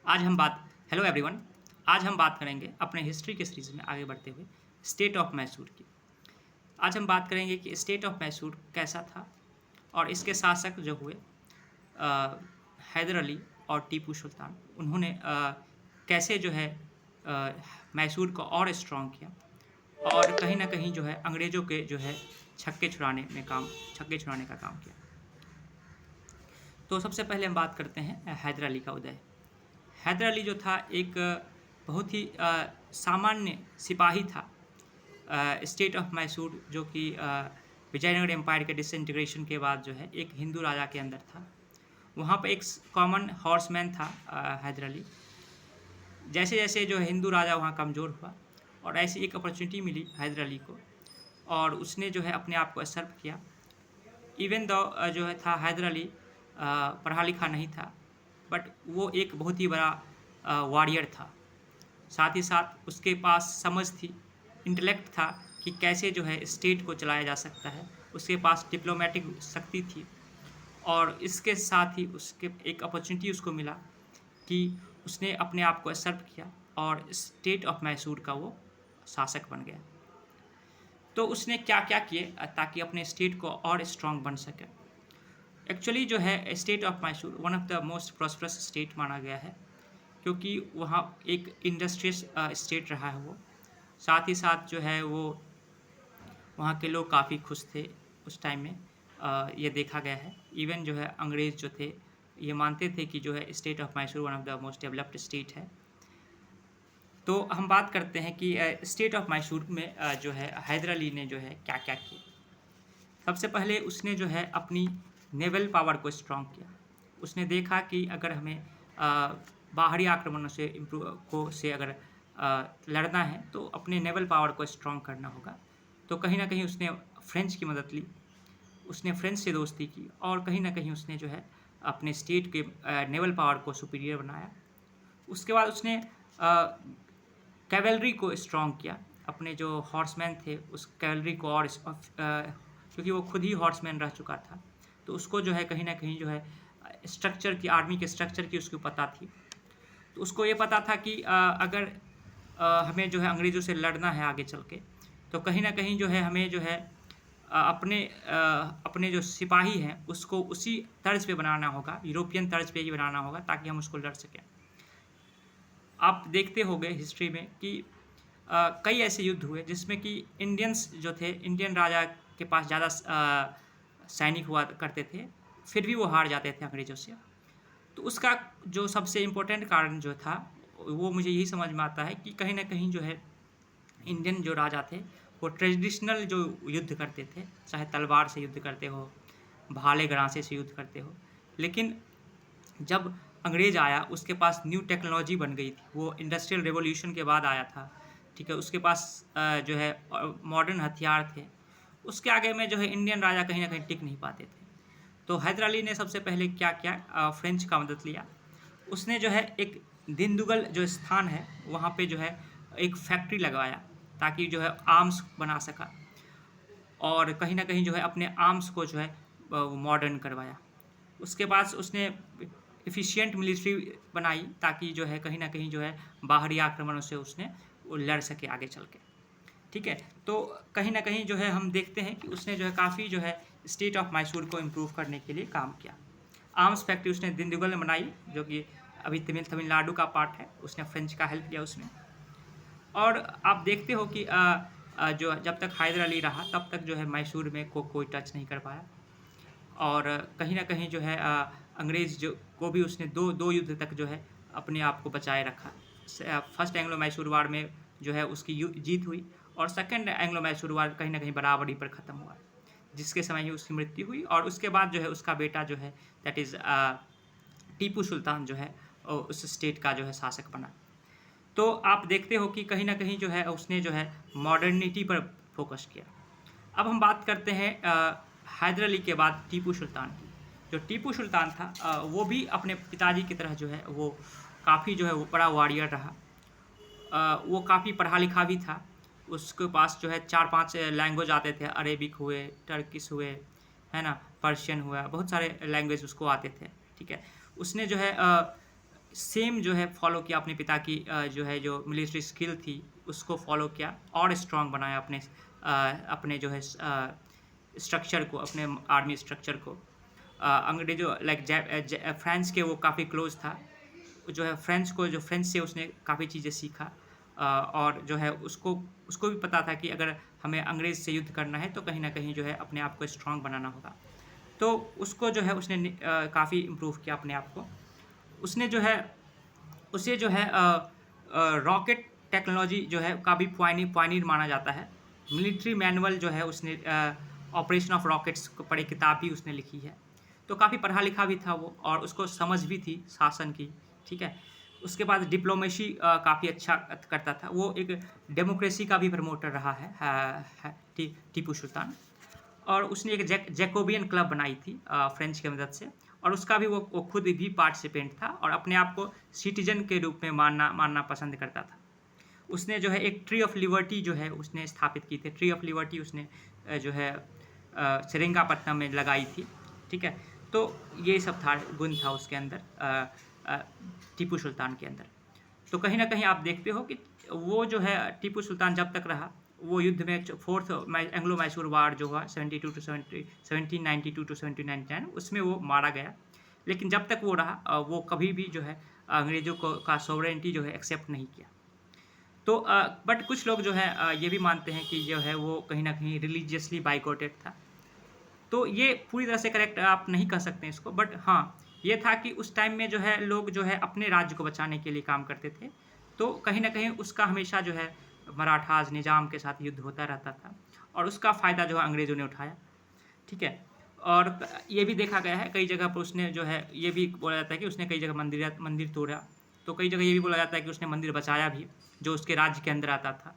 आज हम बात हेलो एवरीवन। आज हम बात करेंगे अपने हिस्ट्री के सीरीज़ में आगे बढ़ते हुए स्टेट ऑफ मैसूर की। आज हम बात करेंगे कि स्टेट ऑफ मैसूर कैसा था और इसके शासक जो हुए अ, हैदर अली और टीपू सुल्तान, उन्होंने कैसे जो है मैसूर को और स्ट्रॉन्ग किया और कहीं न कहीं जो है अंग्रेज़ों के जो है छक्के छुड़ाने का काम किया। तो सबसे पहले हम बात करते हैं हैदर अली का उदय। हैदर अली जो था एक बहुत ही सामान्य सिपाही था स्टेट ऑफ मैसूर, जो कि विजयनगर एम्पायर के डिसइंटीग्रेशन के बाद जो है एक हिंदू राजा के अंदर था। वहाँ पे एक कॉमन हॉर्समैन था हैदर अली। जैसे-जैसे जो है हिंदू राजा वहाँ कमज़ोर हुआ और ऐसी एक अपॉर्च्युनिटी मिली हैदर अली को और उसने जो है अपने आप को असर्व किया। इवन दो जो है था हैदर अली पढ़ा लिखा नहीं था, बट वो एक बहुत ही बड़ा वॉरियर था। साथ ही साथ उसके पास समझ थी, इंटेलेक्ट था कि कैसे जो है स्टेट को चलाया जा सकता है। उसके पास डिप्लोमैटिक शक्ति थी और इसके साथ ही उसके एक अपॉर्च्युनिटी उसको मिला कि उसने अपने आप को सर्व किया और स्टेट ऑफ मैसूर का वो शासक बन गया। तो उसने क्या-क्या किए ताकि अपने स्टेट को और स्ट्रॉन्ग बन सके। एक्चुअली जो है state of Mysore one of the most prosperous state माना गया है, क्योंकि वहाँ एक इंडस्ट्रियस स्टेट रहा है वो। साथ ही साथ जो है वो वहाँ के लोग काफ़ी खुश थे उस टाइम में, ये देखा गया है। इवन जो है अंग्रेज़ जो थे, ये मानते थे कि जो है state of Mysore one of the most developed state है। तो हम बात करते हैं कि स्टेट ऑफ मैसूर में जो है हैदर अली ने जो है क्या-क्या किया। सबसे पहले उसने जो है अपनी नेवल पावर को स्ट्रॉन्ग किया। उसने देखा कि अगर हमें बाहरी आक्रमणों से अगर लड़ना है तो अपने नेवल पावर को स्ट्रॉन्ग करना होगा। तो कहीं न कहीं उसने फ्रेंच की मदद ली। उसने फ्रेंच से दोस्ती की और कहीं न कहीं उसने जो है अपने स्टेट के नेवल पावर को सुपीरियर बनाया। उसके बाद उसने कैवेलरी को स्ट्रॉन्ग किया। अपने जो हॉर्समैन थे उस कैवेलरी को और क्योंकि वो खुद ही हॉर्समैन रह चुका था, तो उसको जो है कहीं न कहीं जो है स्ट्रक्चर की, आर्मी के स्ट्रक्चर की उसको पता थी। तो उसको ये पता था कि अगर हमें जो है अंग्रेज़ों से लड़ना है आगे चल के, तो कहीं न कहीं जो है हमें जो है अपने जो सिपाही हैं उसको उसी तर्ज पे बनाना होगा, यूरोपियन तर्ज पे ही बनाना होगा ताकि हम उसको लड़ सकें। आप देखते होंगे हिस्ट्री में कि कई ऐसे युद्ध हुए जिसमें कि इंडियंस जो थे, इंडियन राजा के पास ज़्यादा सैनिक हुआ करते थे, फिर भी वो हार जाते थे अंग्रेज़ों से। तो उसका जो सबसे इम्पोर्टेंट कारण जो था, वो मुझे यही समझ में आता है कि कहीं न कहीं जो है इंडियन जो राजा थे, वो ट्रेडिशनल जो युद्ध करते थे, चाहे तलवार से युद्ध करते हो, भाले गरासे से युद्ध करते हो। लेकिन जब अंग्रेज़ आया, उसके पास न्यू टेक्नोलॉजी बन गई थी, वो इंडस्ट्रियल रिवॉल्यूशन के बाद आया था, ठीक है? उसके पास जो है मॉडर्न हथियार थे। उसके आगे में जो है इंडियन राजा कहीं न कहीं टिक नहीं पाते थे। तो हैदर अली ने सबसे पहले क्या किया, फ्रेंच का मदद लिया। उसने जो है एक दिंदुगल जो स्थान है, वहाँ पे जो है एक फैक्ट्री लगवाया ताकि जो है आर्म्स बना सका और कहीं न कहीं जो है अपने आर्म्स को जो है मॉडर्न करवाया। उसके बाद उसने एफिशिएंट मिलिट्री बनाई ताकि जो है कहीं न कहीं जो है बाहरी आक्रमणों से उसने वो लड़ सके आगे चल के। ठीक है? तो कहीं न कहीं जो है हम देखते हैं कि उसने जो है काफ़ी जो है स्टेट ऑफ मैसूर को इम्प्रूव करने के लिए काम किया। आर्म्स फैक्ट्री उसने दिंदुगल में बनाई, जो कि अभी तमिलनाडु का पार्ट है। उसने फ्रेंच का हेल्प लिया उसमें। और आप देखते हो कि जो जब तक हैदर अली रहा तब तक जो है मैसूर में कोई टच नहीं कर पाया और कहीं न कहीं जो है अंग्रेज़ जो को भी उसने दो युद्ध तक जो है अपने आप को बचाए रखा। फर्स्ट एंग्लो मैसूर वार में जो है उसकी जीत हुई और सेकंड एंग्लो मैसूर वार कहीं न कहीं बराबरी पर ख़त्म हुआ, जिसके समय ही उसकी मृत्यु हुई और उसके बाद जो है उसका बेटा जो है दैट इज़ टीपू सुल्तान जो है उस स्टेट का जो है शासक बना। तो आप देखते हो कि कहीं न कहीं जो है उसने जो है मॉडर्निटी पर फ़ोकस किया। अब हम बात करते हैं हैदर अली के बाद टीपू सुल्तान की। जो टीपू सुल्तान था वो भी अपने पिताजी की तरह जो है वो काफ़ी जो है वो बड़ा वॉरियर रहा। वो काफ़ी पढ़ा-लिखा भी था। उसके पास जो है 4-5 लैंग्वेज आते थे, अरेबिक हुए, टर्किश हुए, है ना? पर्शियन हुआ, बहुत सारे लैंग्वेज उसको आते थे, ठीक है? उसने जो है सेम जो है फॉलो किया अपने पिता की जो मिलिट्री स्किल थी उसको फॉलो किया और स्ट्रॉन्ग बनाया अपने जो है स्ट्रक्चर को, अपने आर्मी स्ट्रक्चर को। अंग्रेजों लाइक फ्रांस के वो काफ़ी क्लोज था, जो है फ्रेंच से उसने काफ़ी चीज़ें सीखा। और जो है उसको उसको भी पता था कि अगर हमें अंग्रेज़ से युद्ध करना है तो कहीं न कहीं जो है अपने आप को स्ट्रॉन्ग बनाना होगा। तो उसको जो है उसने काफ़ी इम्प्रूव किया अपने आप को। उसने जो है उसे जो है रॉकेट टेक्नोलॉजी जो है का भी पायनियर माना जाता है। मिलिट्री मैनुअल जो है उसने ऑपरेशन ऑफ रॉकेट्स को पढ़े, किताब भी उसने लिखी है। तो काफ़ी पढ़ा लिखा भी था वो और उसको समझ भी थी शासन की, ठीक है। उसके बाद डिप्लोमेसी काफ़ी अच्छा करता था। वो एक डेमोक्रेसी का भी प्रमोटर रहा है टीपू सुल्तान। और उसने एक जैकोबियन क्लब बनाई थी फ्रेंच की मदद से, और उसका भी वो खुद भी पार्टिसिपेंट था और अपने आप को सिटीजन के रूप में मानना पसंद करता था। उसने जो है एक ट्री ऑफ लिबर्टी जो है उसने स्थापित की थी। ट्री ऑफ लिबर्टी उसने जो है सेरिंगापट्टनम में लगाई थी, ठीक है। तो ये सब था, गुण था उसके अंदर, टीपू सुल्तान के अंदर। तो कहीं न कहीं आप देखते हो कि वो जो है टीपू सुल्तान जब तक रहा, वो युद्ध में फोर्थ एंग्लो मैसूर वार जो हुआ 1792 टू 1799 उसमें वो मारा गया। लेकिन जब तक वो रहा वो कभी भी जो है अंग्रेज़ों को का सॉवरेनिटी जो है एक्सेप्ट नहीं किया। तो बट कुछ लोग जो है ये भी मानते हैं कि जो है वो कहीं न कहीं रिलीजियसली बायकॉटेड था। तो ये पूरी तरह से करेक्ट आप नहीं कह सकते इसको, बट हाँ, ये था कि उस टाइम में जो है लोग जो है अपने राज्य को बचाने के लिए काम करते थे। तो कहीं न कहीं उसका हमेशा जो है मराठास निज़ाम के साथ युद्ध होता रहता था और उसका फ़ायदा जो है अंग्रेज़ों ने उठाया, ठीक है। और ये भी देखा गया है कई जगह पर उसने जो है ये भी बोला जाता है कि उसने कई जगह मंदिर तोड़ा। तो कई जगह ये भी बोला जाता है कि उसने मंदिर बचाया भी, जो उसके राज्य के अंदर आता था।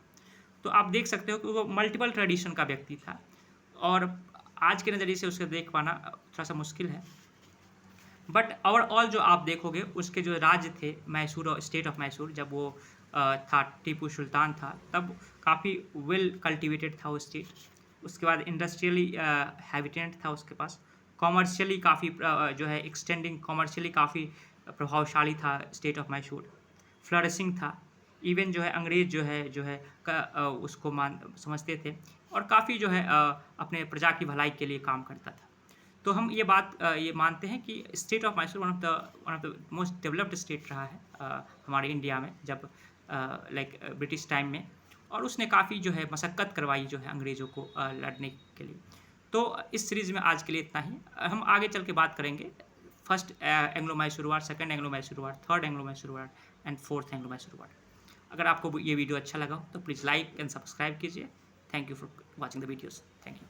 तो आप देख सकते हो कि वो मल्टीपल ट्रेडिशन का व्यक्ति था और आज के नज़रिए से उसे देख पाना थोड़ा-सा मुश्किल है। बट ओवरऑल जो आप देखोगे उसके जो राज्य थे मैसूर और स्टेट ऑफ मैसूर, जब वो था टीपू सुल्तान था, तब काफ़ी वेल कल्टिवेटेड था वो स्टेट। उसके बाद इंडस्ट्रियली हैबिटेंट था उसके पास। कॉमर्शियली काफ़ी जो है एक्सटेंडिंग कॉमर्शियली काफ़ी प्रभावशाली था स्टेट ऑफ मैसूर। फ्लरिशिंग था। इवन जो है अंग्रेज़ जो है उसको समझते थे और काफ़ी जो है अपने प्रजा की भलाई के लिए काम करता था। तो हम ये मानते हैं कि state of Mysore one of the most developed state रहा है हमारे इंडिया में, जब लाइक ब्रिटिश टाइम में। और उसने काफ़ी जो है मशक्कत करवाई जो है अंग्रेज़ों को लड़ने के लिए। तो इस सीरीज़ में आज के लिए इतना ही। हम आगे चल के बात करेंगे first Anglo Mysore war, second Anglo Mysore war, third Anglo Mysore war and fourth Anglo Mysore war. अगर आपको ये वीडियो अच्छा लगा हो तो प्लीज़ लाइक एंड सब्सक्राइब कीजिए। Thank you for watching the videos. Thank you.